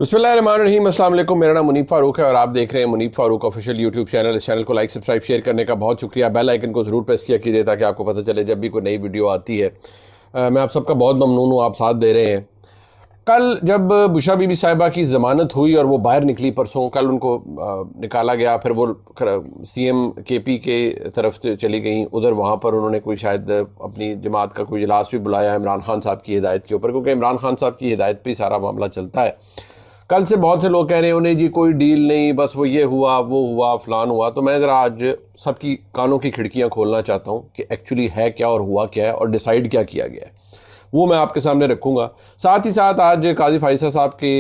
बिस्मिल्लाहिर्रहमानिर्रहीम, अस्सलाम वालेकुम। मेरा नाम मुनीब फारूक है और आप देख रहे हैं Munib Farooq official YouTube channel. इस चैनल को लाइक सब्सक्राइब शेयर करने का बहुत शुक्रिया। बेल आइकन को ज़रूर प्रेस किया कीजिए ताकि आपको पता चले जब भी कोई नई वीडियो आती है। मैं आप सबका बहुत ममनून हूँ, आप साथ दे रहे हैं। कल जब बुशरा बीबी साहिबा की ज़मानत हुई और वो बाहर निकली परसों, कल उनको निकाला गया, फिर वो CM KP के तरफ चली गई उधर। वहाँ पर उन्होंने कोई शायद अपनी जमात का कोई इजलास भी बुलाया इमरान खान साहब की हिदायत के ऊपर, क्योंकि इमरान खान साहब की हिदायत पर ही सारा मामला चलता है। कल से बहुत से लोग कह रहे हैं उन्हें जी कोई डील नहीं, बस वो ये हुआ वो हुआ फलान हुआ। तो मैं ज़रा आज सबकी कानों की खिड़कियाँ खोलना चाहता हूँ कि एक्चुअली है क्या और हुआ क्या है और डिसाइड क्या किया गया है, वो मैं आपके सामने रखूँगा। साथ ही साथ आज काजी फाइसा साहब के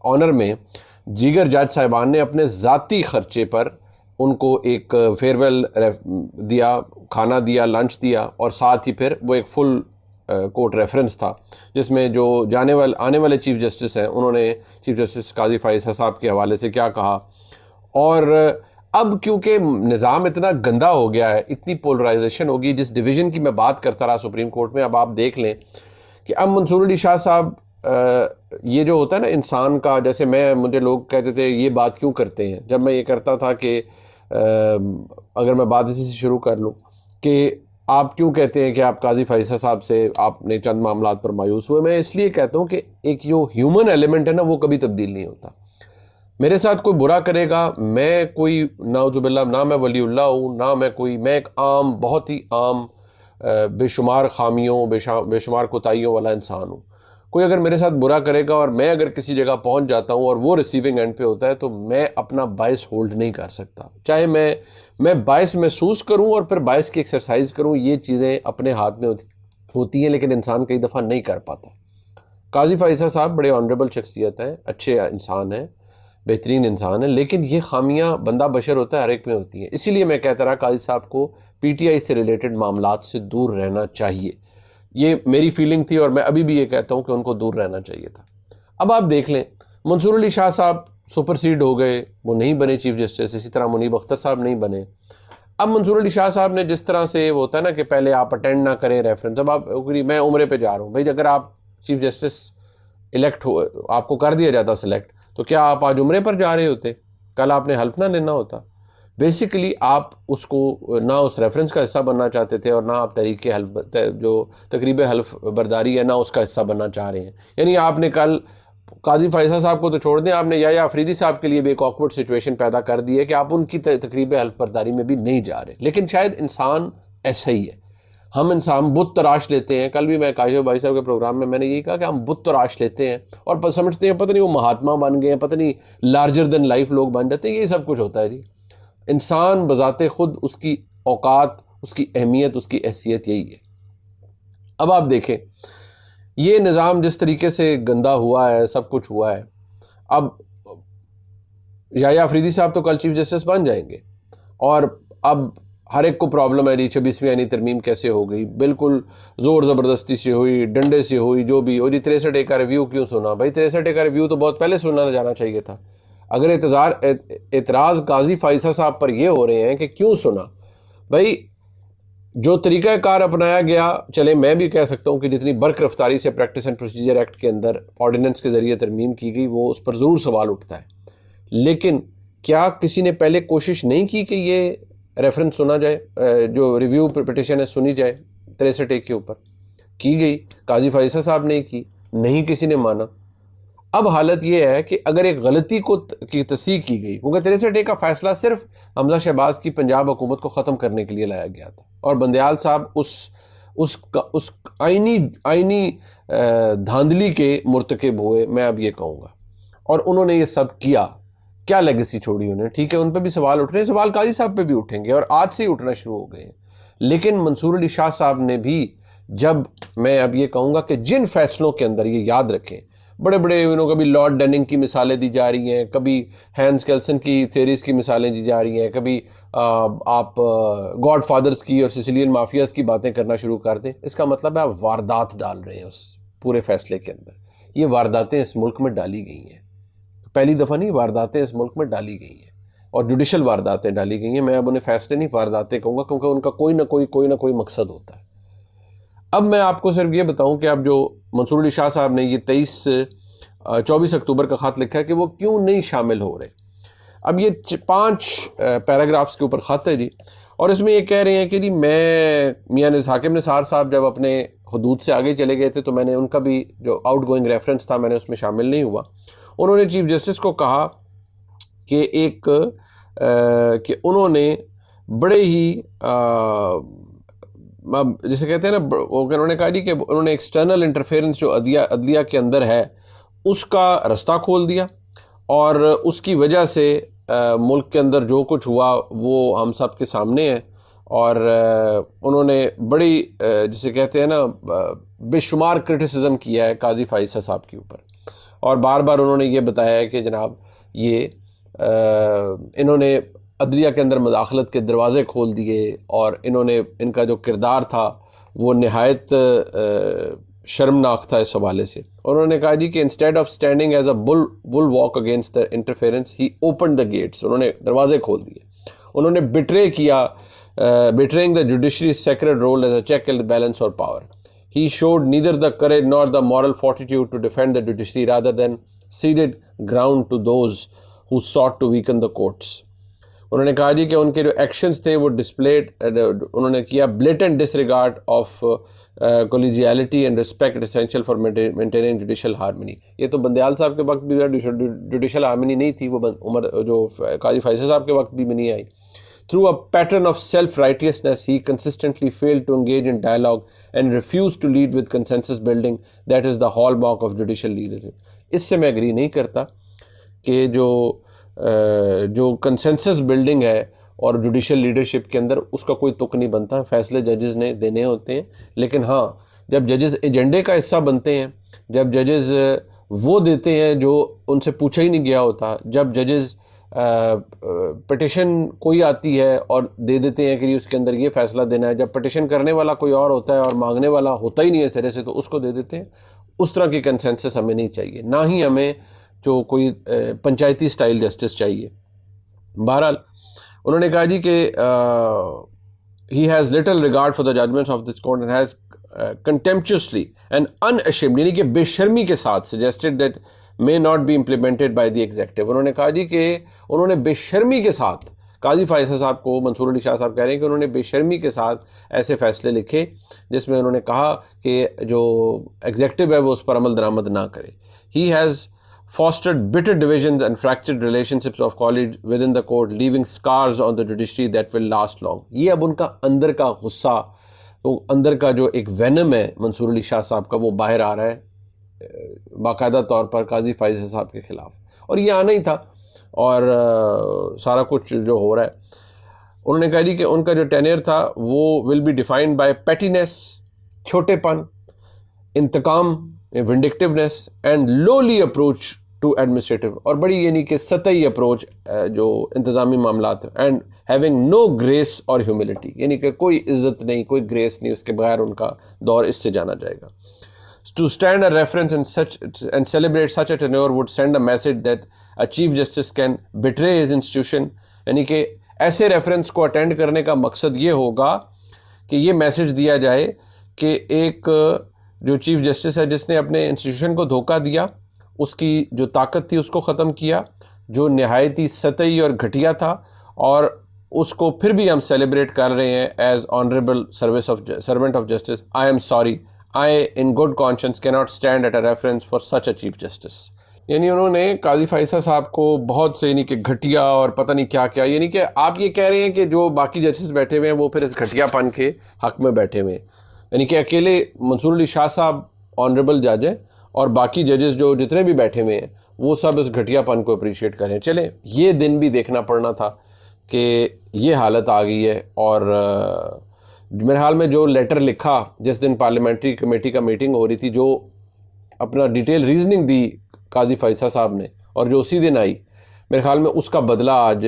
ऑनर में जीगर जज साहिबान ने अपने ज़ाती ख़र्चे पर उनको एक फेयरवेल दिया, खाना दिया, लंच दिया, और साथ ही फिर वो एक फुल कोर्ट रेफरेंस था जिसमें जो आने वाले चीफ जस्टिस हैं उन्होंने चीफ जस्टिस काजी फाइसा साहब के हवाले से क्या कहा। और अब क्योंकि निज़ाम इतना गंदा हो गया है, इतनी पोलराइजेशन होगी, जिस डिवीज़न की मैं बात करता रहा सुप्रीम कोर्ट में, अब आप देख लें कि अब मंसूर अली शाह साहब, ये जो होता है ना इंसान का, जैसे मुझे लोग कहते थे ये बात क्यों करते हैं, जब मैं ये करता था कि अगर मैं बात इसी से शुरू कर लूँ कि आप क्यों कहते हैं कि आप काजी फाइसा साहब से आपने चंद मामलात पर मायूस हुए, मैं इसलिए कहता हूँ कि एक जो ह्यूमन एलिमेंट है ना, वो कभी तब्दील नहीं होता। मेरे साथ कोई बुरा करेगा, मैं कोई नाउजुबिल्लाह, ना मैं वलीउल्लाह हूँ, ना मैं एक आम, बहुत ही आम, बेशुमार खामियों, बेशुमार कोताहियों वाला इंसान हूँ। कोई अगर मेरे साथ बुरा करेगा और मैं अगर किसी जगह पहुँच जाता हूँ और वो रिसीविंग एंड पे होता है, तो मैं अपना बायस होल्ड नहीं कर सकता। चाहे मैं बायस महसूस करूँ और फिर बायस की एक्सरसाइज करूँ, ये चीज़ें अपने हाथ में होती हैं, लेकिन इंसान कई दफ़ा नहीं कर पाता। काजी फाइसा साहब बड़े ऑनरेबल शख्सियत हैं, अच्छे इंसान हैं, बेहतरीन इंसान है, लेकिन ये खामियां बंदा बशर होता है, हर एक में होती हैं। इसीलिए मैं कहता रहा काजी साहब को PTI से रिलेटेड मामलात से दूर रहना चाहिए। ये मेरी फीलिंग थी और मैं अभी भी ये कहता हूँ कि उनको दूर रहना चाहिए था। अब आप देख लें, मंसूर अली शाह साहब सुपरसीड हो गए, वो नहीं बने चीफ जस्टिस, इसी तरह मुनीब अख्तर साहब नहीं बने। अब मंसूर अली शाह साहब ने जिस तरह से वो होता है ना कि पहले आप अटेंड ना करें रेफरेंस, जब आप मैं उम्रे पे जा रहा हूँ भाई, अगर आप चीफ जस्टिस इलेक्ट हो, आपको कर दिया जाता सिलेक्ट, तो क्या आप आज उम्रे पर जा रहे होते? कल आपने हल्फ ना लेना होता। बेसिकली आप उसको ना उस रेफरेंस का हिस्सा बनना चाहते थे और ना आप तहरीक हल्फ, जो तकरीब हल्फ बर्दारी है ना, उसका हिस्सा बनना चाह रहे हैं। यानी आपने कल काजी फाइसा साहब को तो छोड़ दें, आपने या अफरीदी साहब के लिए भी एक ऑकवर्ड सिचुएशन पैदा कर दी है कि आप उनकी तकरीब हल्फ बर्दारी में भी नहीं जा रहे। लेकिन शायद इंसान ऐसा ही है, हम इंसान बुत तराश लेते हैं। कल भी मैं काशिफ भाई साहब के प्रोग्राम में मैंने यही कहा कि हम बुत तराश लेते हैं और समझते हैं पता नहीं वो महात्मा बन गए हैं, पता नहीं लार्जर देन लाइफ लोग बन जाते हैं। ये सब कुछ होता है जी। इंसान बजाते खुद उसकी औकात, उसकी अहमियत, उसकी हैसियत यही है। अब आप देखें ये निज़ाम जिस तरीके से गंदा हुआ है, सब कुछ हुआ है। अब या अफरीदी साहब तो कल चीफ जस्टिस बन जाएंगे और अब हर एक को प्रॉब्लम है जी 26वीं यानी तरमीम कैसे हो गई, बिल्कुल ज़ोर ज़बरदस्ती से हुई, डंडे से हुई, जो भी। और जी 63A का रिव्यू क्यों सुना भाई? 63A का रिव्यू तो बहुत पहले सुना जाना चाहिए था। अगर एतराज़ काजी फाइसा साहब पर ये हो रहे हैं कि क्यों सुना भाई, जो तरीक़ाकार अपनाया गया, चले मैं भी कह सकता हूँ कि जितनी बर्क रफ्तारी से प्रैक्टिस एंड प्रोसीजर एक्ट के अंदर ऑर्डिनेंस के ज़रिए तरमीम की गई, वो उस पर ज़रूर सवाल उठता है। लेकिन क्या किसी ने पहले कोशिश नहीं की कि ये रेफरेंस सुना जाए, जो रिव्यू पिटिशन है सुनी जाए 63A के ऊपर? की गई, काजी फाइसा साहब ने की, नहीं किसी ने माना। अब हालत ये है कि अगर एक गलती की तस्दीक की गई, क्योंकि 63A का फैसला सिर्फ हमजा शहबाज की पंजाब हुकूमत को ख़त्म करने के लिए लाया गया था और बंदयाल साहब उस आईनी धांधली के मुर्तकिब हुए, मैं अब ये कहूँगा। और उन्होंने ये सब किया, क्या लेगेसी छोड़ी उन्हें? ठीक है, उन पर भी सवाल उठ रहे हैं, सवाल काजी साहब पे भी उठेंगे और आज से ही उठना शुरू हो गए हैं। लेकिन मंसूर अली शाह साहब ने भी, जब मैं अब ये कहूँगा कि जिन फैसलों के अंदर, ये याद रखें, बड़े बड़े कभी लॉर्ड डेनिंग की मिसालें दी जा रही हैं, कभी हैंस केल्सन की थेरीज की मिसालें दी जा रही हैं, कभी आप गॉड फादर्स की और सिसिलियन माफियाज की बातें करना शुरू कर दें। इसका मतलब है आप वारदात डाल रहे हैं उस पूरे फैसले के अंदर। ये वारदातें इस मुल्क में डाली गई हैं, पहली दफ़ा नहीं, वारदातें इस मुल्क में डाली गई हैं और जुडिशल वारदातें डाली गई हैं। मैं अब उन्हें फैसले नहीं, वारदातें कहूँगा, क्योंकि उनका कोई ना कोई मकसद होता है। अब मैं आपको सिर्फ ये बताऊं कि अब जो मंसूर अली शाह साहब ने ये 23 24 अक्टूबर का ख़त लिखा है कि वो क्यों नहीं शामिल हो रहे। अब ये 5 पैराग्राफ्स के ऊपर ख़त है जी, और इसमें ये कह रहे हैं कि जी मैं मियां हाकिम निसार साहब जब अपने हदूद से आगे चले गए थे तो मैंने उनका भी जो आउट गोइंग रेफरेंस था मैंने उसमें शामिल नहीं हुआ। उन्होंने चीफ जस्टिस को कहा कि कि उन्होंने बड़े ही जिसे कहते हैं ना, उन्होंने कहा जी कि उन्होंने एक्सटर्नल इंटरफेरेंस जो अदलिया के अंदर है उसका रास्ता खोल दिया, और उसकी वजह से मुल्क के अंदर जो कुछ हुआ वो हम सब के सामने है। और उन्होंने बड़ी जिसे कहते हैं ना बेशुमार क्रिटिसिज्म किया है काजी फाइसा साहब के ऊपर, और बार बार उन्होंने ये बताया है कि जनाब ये इन्होंने अदलिया के अंदर मुदाखलत के दरवाज़े खोल दिए, और इनका जो किरदार था वो नहायत शर्मनाक था इस हवाले से। उन्होंने कहा जी कि instead of standing as a bull wall against the interference he open the gates, उन्होंने दरवाजे खोल दिए। उन्होंने बिट्रे किया, betraying the judiciary sacred role as a check and balance और power. He showed neither the courage nor the moral fortitude to defend the judiciary rather than ceded ground to those who sought to weaken the courts. उन्होंने कहा जी कि उनके जो actions थे वो displayed उन्होंने किया blatant disregard of collegiality and respect essential for maintaining judicial harmony. ये तो बंदयाल साहब के वक्त भी जुडिशल हार्मनी नहीं थी, वो उमर जो काजी फैसल साहब के वक्त भी नहीं आई। Through a pattern of self-righteousness, he consistently failed to engage in dialogue and refused to lead with consensus building. That is the hallmark of judicial leadership. इससे मैं एग्री नहीं करता कि जो कंसेंसस बिल्डिंग है और जुडिशल लीडरशिप के अंदर उसका कोई तुक नहीं बनता। फैसले जजेस ने देने होते हैं, लेकिन हाँ जब जजेस एजेंडे का हिस्सा बनते हैं, जब जजेस वो देते हैं जो उनसे पूछा ही नहीं गया होता, जब जजेस पिटिशन कोई आती है और दे देते हैं कि उसके अंदर ये फैसला देना है, जब पिटिशन करने वाला कोई और होता है और मांगने वाला होता ही नहीं है सिरे से तो उसको दे देते हैं। उस तरह की कंसेंसस हमें नहीं चाहिए, ना ही हमें जो कोई पंचायती स्टाइल जस्टिस चाहिए। बहरहाल उन्होंने कहा जी कि he has little regard for the judgments of this court and has contemptuously and unashamed यानी कि बेशर्मी के साथ suggested that may not be implemented by the executive. उन्होंने कहा जी कि उन्होंने बेशर्मी के साथ काजी फैसल साहब को, मंसूर अली शाह साहब कह रहे हैं कि उन्होंने बेशर्मी के साथ ऐसे फैसले लिखे जिसमें उन्होंने कहा कि जो एग्जीक्यूटिव है वो उस पर अमल दरामद ना करे। He has fostered bitter divisions and fractured relationships of colleagues within the court, leaving scars on the judiciary that will last long. ये अब उनका अंदर का गुस्सा, तो अंदर का जो एक वेनम है मंसूर अली शाह साहब का, वो बाहर आ रहा है बाकायदा तौर पर काजी फैसल साहब के खिलाफ, और ये आना ही था। और सारा कुछ जो हो रहा है, उन्होंने कहा जी कि उनका जो टेन्योर था वो will be defined by pettiness, छोटेपन, इंतकाम, vindictiveness and lowly approach to administrative, और बड़ी यानी कि सतही अप्रोच जो इंतज़ामी मामलात, एंड हैविंग नो ग्रेस और ह्यूमिलिटी, यानी कि कोई इज्जत नहीं, कोई ग्रेस नहीं, उसके बगैर उनका दौर इससे जाना जाएगा। To stand a reference in such and celebrate such a tenure would send a message that a chief justice can betray his institution, यानी कि ऐसे रेफरेंस को अटेंड करने का मकसद ये होगा कि ये मैसेज दिया जाए कि एक जो चीफ जस्टिस है जिसने अपने इंस्टीट्यूशन को धोखा दिया, उसकी जो ताकत थी उसको ख़त्म किया, जो नहायत ही सतही और घटिया था, और उसको फिर भी हम सेलिब्रेट कर रहे हैं as honourable servant of justice. I am sorry, I in good conscience cannot stand at a reference for such a chief justice। यानी उन्होंने काजी फैसल साहब को बहुत से यानी कि घटिया और पता नहीं क्या क्या, यानी कि आप ये कह रहे हैं कि जो बाकी जजेस बैठे हुए हैं वो फिर इस घटियापन के हक में बैठे हुए हैं, यानी कि अकेले मंसूर अली शाह साहब ऑनरेबल जज है और बाकी जजेस जो जितने भी बैठे हुए हैं वो सब इस घटियापन को अप्रिशिएट करें। चले ये दिन भी देखना पड़ना था कि ये हालत आ गई है। और मेरे हाल में जो लेटर लिखा जिस दिन पार्लियामेंट्री कमेटी का मीटिंग हो रही थी, जो अपना डिटेल रीजनिंग दी काजी फैसल साहब ने और जो उसी दिन आई, मेरे ख्याल में उसका बदला आज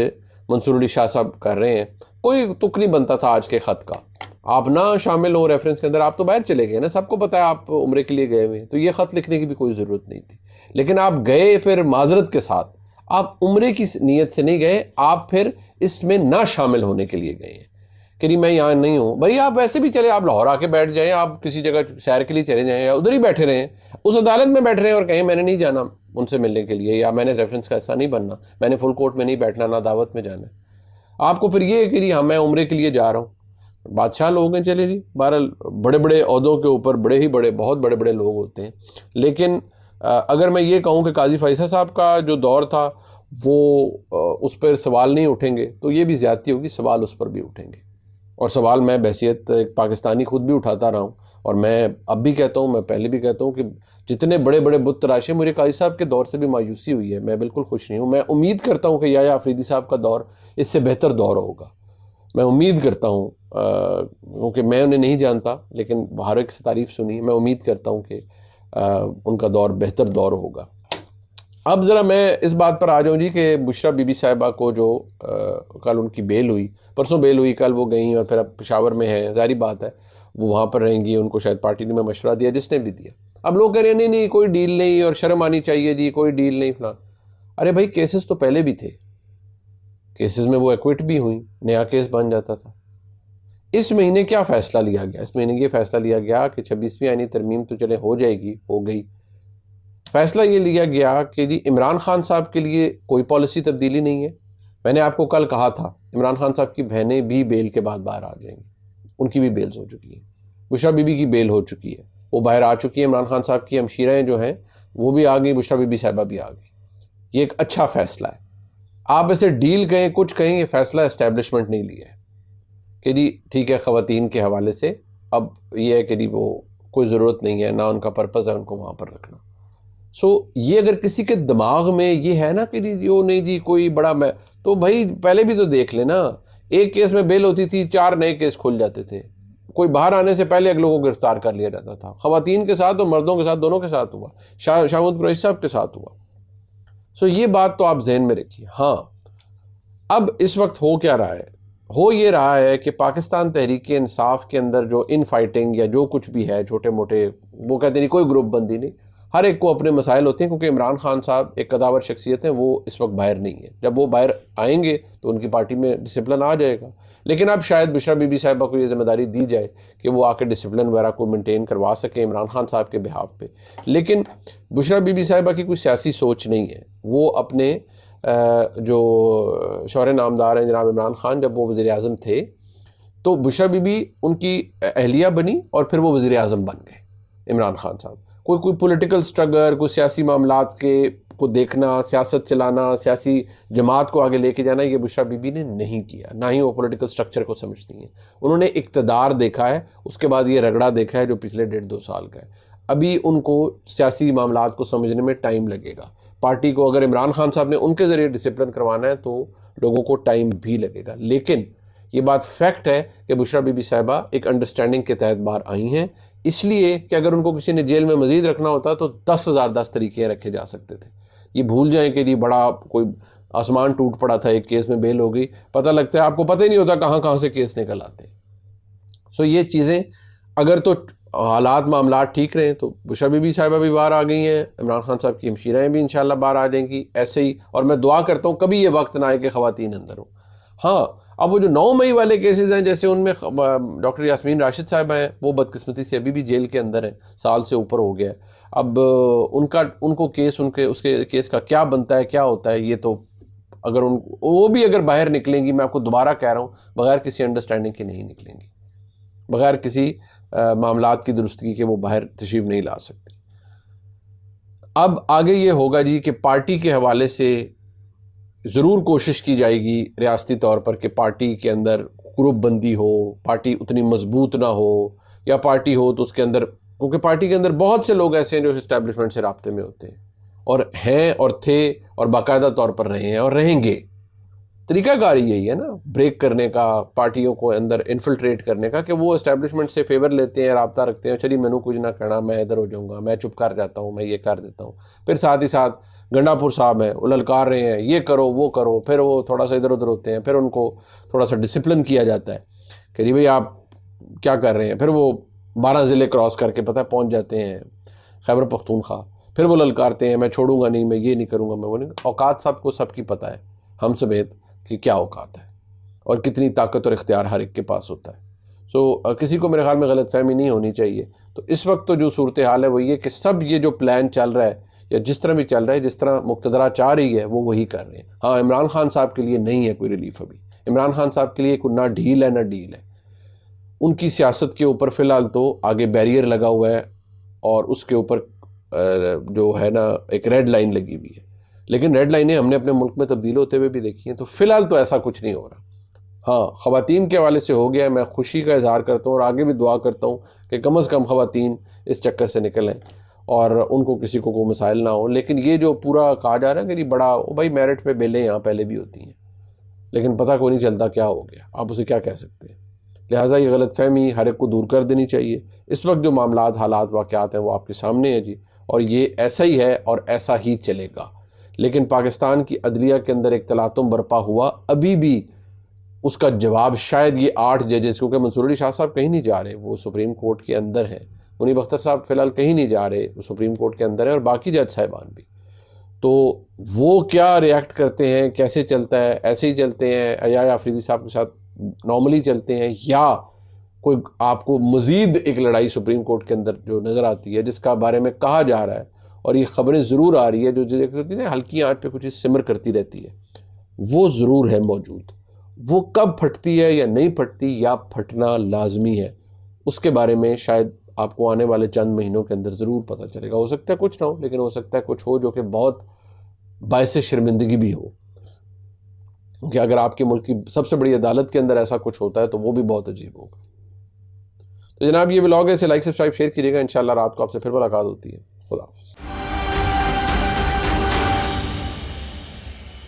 मंसूर अली शाह साहब कर रहे हैं। कोई तुक नहीं बनता था आज के ख़त का, आप ना शामिल हो रेफरेंस के अंदर, आप तो बाहर चले गए ना, सबको पता है आप उम्रे के लिए गए हुए, तो ये ख़त लिखने की भी कोई ज़रूरत नहीं थी। लेकिन आप गए फिर माजरत के साथ, आप उम्रे की नीयत से नहीं गए, आप फिर इसमें ना शामिल होने के लिए गए हैं कि नहीं मैं यहाँ नहीं हूँ। भाई आप वैसे भी चले, आप लाहौर आके बैठ जाएं, आप किसी जगह सैर के लिए चले जाएं या उधर ही बैठे रहें, उस अदालत में बैठ रहे हैं और कहें मैंने नहीं जाना, उनसे मिलने के लिए, या मैंने रेफरेंस का हिस्सा नहीं बनना, मैंने फुल कोर्ट में नहीं बैठना, ना दावत में जाना है। आपको फिर ये है कि जी हाँ मैं उम्रे के लिए जा रहा हूँ, बादशाह लोग हैं, चले जी, बहरहाल बड़े बड़े ओहदों के ऊपर बड़े ही बड़े, बहुत बड़े बड़े लोग होते हैं। लेकिन अगर मैं ये कहूँ कि काजी फैसल साहब का जो दौर था वो उस पर सवाल नहीं उठेंगे तो ये भी ज़्यादती होगी, सवाल उस पर भी उठेंगे। और सवाल मैं बहैसियत एक पाकिस्तानी खुद भी उठाता रहा हूँ, और मैं अब भी कहता हूँ, मैं पहले भी कहता हूँ कि जितने बड़े बड़े बुत तराशे, मुझे काजी साहब के दौर से भी मायूसी हुई है, मैं बिल्कुल खुश नहीं हूँ। मैं उम्मीद करता हूँ कि याया अफरीदी साहब का दौर इससे बेहतर दौर होगा, मैं उम्मीद करता हूँ, क्योंकि मैं उन्हें नहीं जानता, लेकिन बाहर की तारीफ सुनी, मैं उम्मीद करता हूँ कि उनका दौर बेहतर दौर होगा। अब ज़रा मैं इस बात पर आ जाऊँ जी कि बुशरा बीबी साहिबा को जो कल उनकी बेल हुई, परसों बेल हुई, कल वो गई और फिर अब पेशावर में है, जारी बात है वो वहाँ पर रहेंगी, उनको शायद पार्टी ने में मशवरा दिया, जिसने भी दिया। अब लोग कह रहे हैं नहीं नहीं कोई डील नहीं और शर्म आनी चाहिए जी, कोई डील नहीं फलां। अरे भाई केसेस तो पहले भी थे, केसेस में वो एक्विट भी हुई, नया केस बन जाता था। इस महीने क्या फ़ैसला लिया गया? इस महीने ये फ़ैसला लिया गया कि 26वीं आईनी तरमीम तो चले हो जाएगी, हो गई। फ़ैसला ये लिया गया कि जी इमरान खान साहब के लिए कोई पॉलिसी तब्दीली नहीं है। मैंने आपको कल कहा था इमरान खान साहब की बहनें भी बेल के बाद बाहर आ जाएंगी, उनकी भी बेल्स हो चुकी है। बुशरा बीबी की बेल हो चुकी है, वो बाहर आ चुकी है। इमरान खान साहब की हमशीरें जो हैं वो भी आ गई, बुशरा बीबी साहिबा भी आ गई। ये एक अच्छा फ़ैसला है। आप इसे डील कहें, कुछ कहें, ये फ़ैसला एस्टेब्लिशमेंट नहीं लिया है कि जी ठीक है ख़वातीन के हवाले से अब ये है कि जी वो कोई ज़रूरत नहीं है, ना उनका पर्पज़ है उनको वहाँ पर रखना। ये अगर किसी के दिमाग में ये है ना कि जी वो नहीं जी कोई बड़ा, मैं तो भाई पहले भी तो देख लेना, एक केस में बेल होती थी, 4 नए केस खुल जाते थे, कोई बाहर आने से पहले अगलों को गिरफ्तार कर लिया जाता था। ख़वातीन के साथ और मर्दों के साथ, दोनों के साथ हुआ, शाहमूद कुरैशी साहब के साथ हुआ। ये बात तो आप जहन में रखिए। हाँ, अब इस वक्त हो क्या रहा है? हो ये रहा है कि पाकिस्तान तहरीक इंसाफ के अंदर जो इन फाइटिंग या जो कुछ भी है, छोटे मोटे, वो कहते नहीं कोई ग्रुप बंदी नहीं, हर एक को अपने मसाइल होते हैं, क्योंकि इमरान खान साहब एक कदावर शख्सियत हैं, वो इस वक्त बाहर नहीं है। जब वो बाहर आएंगे तो उनकी पार्टी में डिसिप्लिन आ जाएगा। लेकिन अब शायद बुशरा बीबी साहिबा को ये जिम्मेदारी दी जाए कि वो आके डिसिप्लिन वगैरह को मेंटेन करवा सके इमरान खान साहब के बिहाफ पे। लेकिन बुशरा बीबी साहिबा की कोई सियासी सोच नहीं है। वो अपने जो शौहर नामदार हैं जनाब इमरान खान, जब वो वज़ीर आज़म थे तो बुशरा बीबी उनकी अहलिया बनी और फिर वो वज़ीर आज़म बन गए इमरान खान साहब। कोई पॉलिटिकल स्ट्रगल, कोई सियासी मामलात के को देखना, सियासत चलाना, सियासी जमात को आगे लेके जाना, ये बुशरा बीबी ने नहीं किया। ना ही वो पॉलिटिकल स्ट्रक्चर को समझती हैं। उन्होंने इक़्तिदार देखा है, उसके बाद ये रगड़ा देखा है जो पिछले 1.5-2 साल का है। अभी उनको सियासी मामलात को समझने में टाइम लगेगा। पार्टी को अगर इमरान खान साहब ने उनके ज़रिए डिसिप्लिन करवाना है तो लोगों को टाइम भी लगेगा। लेकिन ये बात फैक्ट है कि बुशरा बीबी साहिबा एक अंडरस्टैंडिंग के तहत बाहर आई हैं, इसलिए कि अगर उनको किसी ने जेल में मज़ीद रखना होता तो 10 तरीके रखे जा सकते थे। ये भूल जाएं कि जी बड़ा कोई आसमान टूट पड़ा था, एक केस में बेल हो गई, पता लगता है आपको पता ही नहीं होता कहाँ कहाँ से केस निकल आते हैं। ये चीज़ें अगर तो हालात मामलात ठीक रहे तो बुशरा बीबी साहिबा भी बाहर आ गई हैं, इमरान खान साहब की हमशीराएँ भी इंशाल्लाह बाहर आ जाएंगी ऐसे ही। और मैं दुआ करता हूँ कभी ये वक्त ना आए कि ख़वातीन अंदर हो। हाँ, अब वो जो 9 मई वाले केसेस हैं, जैसे उनमें डॉक्टर यास्मीन राशिद साहब हैं, वो बदकिस्मती से अभी भी जेल के अंदर हैं, साल से ऊपर हो गया है। अब उनको केस, उसके केस का क्या बनता है, क्या होता है, ये तो अगर वो भी अगर बाहर निकलेंगी, मैं आपको दोबारा कह रहा हूँ, बगैर किसी अंडरस्टैंडिंग के नहीं निकलेंगी, बगैर किसी मामलात की दुरुस्तगी के वो बाहर तशरीफ नहीं ला सकती। अब आगे ये होगा जी कि पार्टी के हवाले से ज़रूर कोशिश की जाएगी रियासती तौर पर कि पार्टी के अंदर ग्रुप बंदी हो, पार्टी उतनी मजबूत ना हो, या पार्टी हो तो उसके अंदर, क्योंकि पार्टी के अंदर बहुत से लोग ऐसे हैं जो इस्टेब्लिशमेंट से राब्ते में होते हैं और थे और बाकायदा तौर पर रहे हैं और रहेंगे। तरीकाकार यही है ना, ब्रेक करने का, पार्टियों को अंदर इन्फिल्ट्रेट करने का, कि वो इस्टेब्लिशमेंट से फेवर लेते हैं, राब्ता रखते हैं, चलिए मैनू कुछ ना करना, मैं इधर हो जाऊँगा, मैं चुप कर जाता हूँ, मैं ये कर देता हूँ। फिर साथ ही साथ गंडापुर साहब हैं, वो ललकार रहे हैं, ये करो वो करो, फिर वो थोड़ा सा इधर उधर होते हैं, फिर उनको थोड़ा सा डिसिप्लिन किया जाता है कि जी भाई आप क्या कर रहे हैं। फिर वो 12 ज़िले क्रॉस करके पता पहुँच जाते हैं खैबर पख्तूनख्वा, फिर वो ललकारते हैं मैं छोड़ूंगा नहीं, मैं ये नहीं करूँगा, मैं वो नहीं। औकात सबको सबकी पता है, हम समेत, कि क्या औकात है और कितनी ताकत और इख्तियार हर एक के पास होता है। किसी को मेरे ख्याल में गलतफहमी नहीं होनी चाहिए। तो इस वक्त तो जो सूरत हाल है वो ये कि सब ये जो प्लान चल रहा है या जिस तरह भी चल रहा है, जिस तरह मुक्तदरा चाह रही है वो वही कर रहे हैं। हाँ, इमरान खान साहब के लिए नहीं है कोई रिलीफ अभी। इमरान खान साहब के लिए ना ढील है ना डील है। उनकी सियासत के ऊपर फ़िलहाल तो आगे बैरियर लगा हुआ है और उसके ऊपर जो है ना एक रेड लाइन लगी हुई है। लेकिन रेड लाइनें हमने अपने मुल्क में तब्दील होते हुए भी देखी हैं। तो फ़िलहाल तो ऐसा कुछ नहीं हो रहा। हाँ, ख़वातीन के हवाले से हो गया, मैं खुशी का इजहार करता हूँ और आगे भी दुआ करता हूँ कि कम अज़ कम ख़वातीन इस चक्कर से निकलें और उनको किसी को कोई मसाइल ना हो। लेकिन ये जो पूरा कहा जा रहा है कि नहीं बड़ा भाई मेरिट पे बेलें यहाँ पहले भी होती हैं, लेकिन पता कोई नहीं चलता क्या हो गया, आप उसे क्या कह सकते हैं। लिहाजा ये गलतफहमी हर एक को दूर कर देनी चाहिए। इस वक्त जो मामलात, हालात, वाक़यात हैं वो आपके सामने हैं जी, और ये ऐसा ही है और ऐसा ही चलेगा। लेकिन पाकिस्तान की अदलिया के अंदर एक तलातुम बरपा हुआ, अभी भी उसका जवाब शायद ये 8 जजेस, क्योंकि मंसूर अली शाह साहब कहीं नहीं जा रहे, वो सुप्रीम कोर्ट के अंदर हैं। मुनीब अख्तर साहब फ़िलहाल कहीं नहीं जा रहे, वो सुप्रीम कोर्ट के अंदर हैं, और बाकी जज साहिबान भी। तो वो क्या रिएक्ट करते हैं, कैसे चलता है, ऐसे ही चलते हैं या आफरीदी साहब के साथ नॉर्मली चलते हैं, या कोई आपको मज़ीद एक लड़ाई सुप्रीम कोर्ट के अंदर जो नज़र आती है, जिसका बारे में कहा जा रहा है और ये ख़बरें ज़रूर आ रही है, जो होती है ना हल्की आंच पे कुछ चीज़ सिमर करती रहती है, वो ज़रूर है मौजूद। वो कब फटती है या नहीं फटती, या फटना लाजमी है, उसके बारे में शायद आपको आने वाले चंद महीनों के अंदर ज़रूर पता चलेगा। हो सकता है कुछ ना हो, लेकिन हो सकता है कुछ हो जो कि बहुत बायसे शर्मिंदगी भी हो। क्योंकि अगर आपके मुल्क की सबसे बड़ी अदालत के अंदर ऐसा कुछ होता है तो वो भी बहुत अजीब होगा। तो जनाब ये व्लॉग है, इसे लाइक सब्सक्राइब शेयर कीजिएगा। इंशाल्लाह रात को आपसे फिर मुलाकात होती है। खुदा हाफ़िज़।